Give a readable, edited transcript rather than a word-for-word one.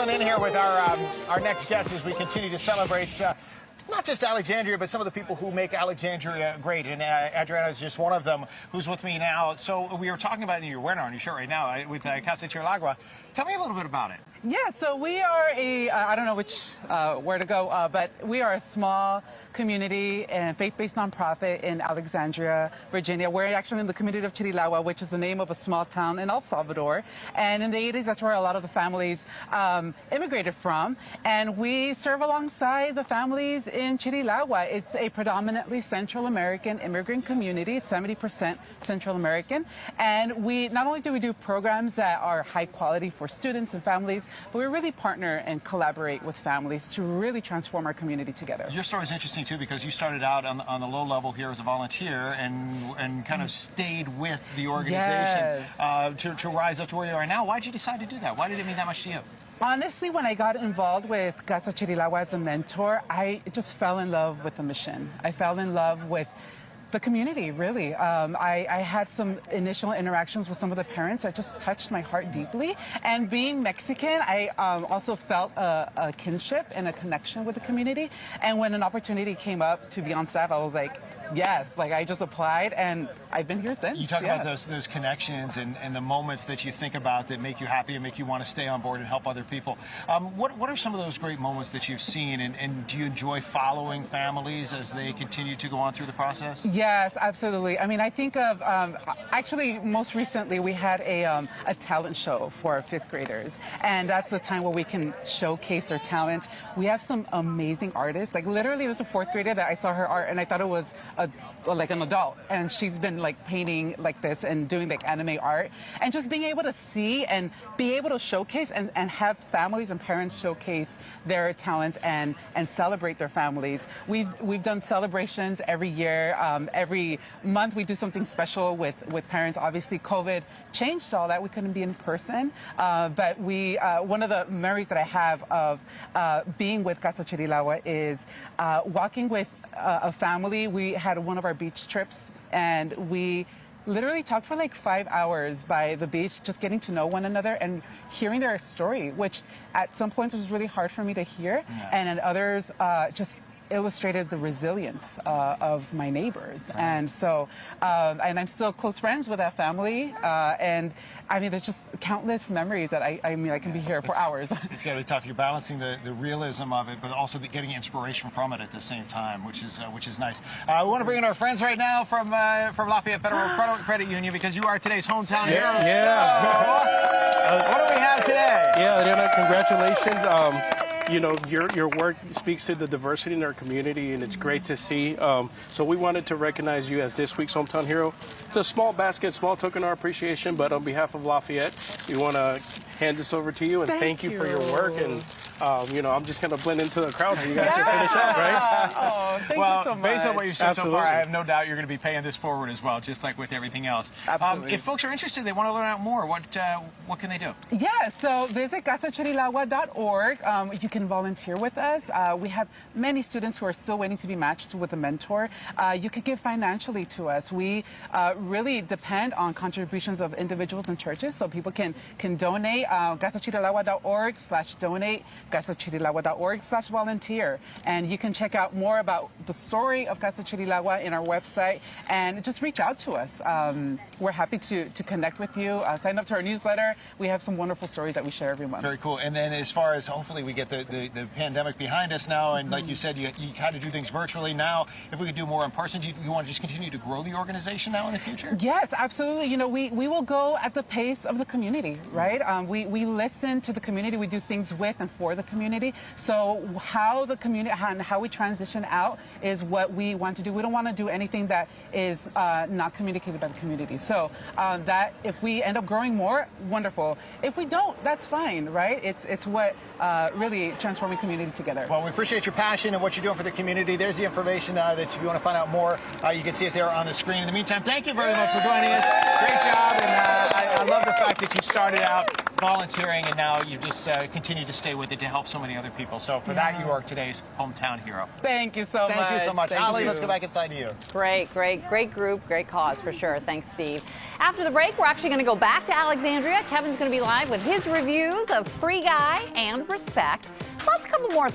on in here with our next guest as we continue to celebrate not just Alexandria, but some of the people who make Alexandria great. And Adriana is just one of them who's with me now. So we were talking about, you're wearing on your shirt right now, with Casa Chirilagua. Tell me a little bit about it. Yeah, so we are I don't know where to go, but we are a small community and faith-based nonprofit in Alexandria, Virginia. We're actually in the community of Chirilagua, which is the name of a small town in El Salvador. And in the 80s, that's where a lot of the families immigrated from. And we serve alongside the families in Chirilagua. It's a predominantly Central American immigrant community. It's 70% Central American. And we not only do we do programs that are high quality for students and families, but we really partner and collaborate with families to really transform our community together. Your story is interesting too, because you started out on the low level here as a volunteer and kind of stayed with the organization to rise up to where you are now. Why did you decide to do that? Why did it mean that much to you? Honestly, when I got involved with Casa Chirilagua as a mentor, I just fell in love with the mission. I fell in love with the community, really. I had some initial interactions with some of the parents that just touched my heart deeply. And being Mexican, I also felt a kinship and a connection with the community. And when an opportunity came up to be on staff, I was like, yes, like I just applied and I've been here since. You talk about those connections and the moments that you think about that make you happy and make you want to stay on board and help other people. What are some of those great moments that you've seen, and do you enjoy following families as they continue to go on through the process? Yes, absolutely. I mean, I think of, actually, most recently we had a talent show for our fifth graders, and that's the time where we can showcase their talent. We have some amazing artists. Like literally, there was a fourth grader that I saw her art and I thought it was like an adult, and she's been like painting like this and doing like anime art, and just being able to see and be able to showcase and have families and parents showcase their talents and celebrate their families. We've done celebrations every year. Every month we do something special with parents. Obviously COVID changed all that. We couldn't be in person, but one of the memories that I have of being with Casa Chirilagua is walking with a family. We had one of our beach trips and we literally talked for like 5 hours by the beach, just getting to know one another and hearing their story, which at some points was really hard for me to hear, and at others just illustrated the resilience of my neighbors. And so, and I'm still close friends with that family, and I mean, there's just countless memories that I mean, I can be here for hours. It's got to be tough. You're balancing the realism of it, but also getting inspiration from it at the same time, which is nice. We want to bring in our friends right now from Lafayette Federal Credit Union, because you are today's hometown hero. So, what do we have today? Yeah, Adriana, congratulations. You know, your work speaks to the diversity in our community, and it's great to see. So we wanted to recognize you as this week's Hometown Hero. It's a small basket, small token of our appreciation, but on behalf of Lafayette, we want to hand this over to you and thank you for your work. And you know, I'm just going to blend into the crowd so you guys can finish up, right? Oh, thank you so much. Based on what you've said so far, I have no doubt you're going to be paying this forward as well, just like with everything else. Absolutely. If folks are interested, they want to learn out more, what can they do? Yeah, so visit casachirilagua.org. You can volunteer with us. We have many students who are still waiting to be matched with a mentor. You could give financially to us. We really depend on contributions of individuals and churches, so people can donate. casachirilagua.org/donate. casachirilagua.org/volunteer, and you can check out more about the story of Casa Chirilagua in our website, and just reach out to us. We're happy to connect with you. Sign up to our newsletter. We have some wonderful stories that we share every month. Very cool. And then as far as hopefully we get the pandemic behind us now, and like you said, you had to do things virtually. Now, if we could do more in person, do you want to just continue to grow the organization now in the future? Yes, absolutely. You know, we will go at the pace of the community, right? We listen to the community. We do things with and for the community. So how the community and how we transition out is what we want to do. We don't want to do anything that is not communicated by the community. So that if we end up growing more, wonderful. If we don't, that's fine, right? It's what really transforming community together. Well, we appreciate your passion and what you're doing for the community. There's the information that if you want to find out more, you can see it there on the screen. In the meantime, thank you very much for joining us. Great job, and I love the fact that you started out volunteering, and now you've just continued to stay with it to help so many other people. So for that, you are today's hometown hero. Thank you so much. Thank you so much. Thank Ali, you. let's go back inside to you. Great group, great cause for sure. Thanks, Steve. After the break, we're actually going to go back to Alexandria. Kevin's going to be live with his reviews of Free Guy and Respect, plus a couple more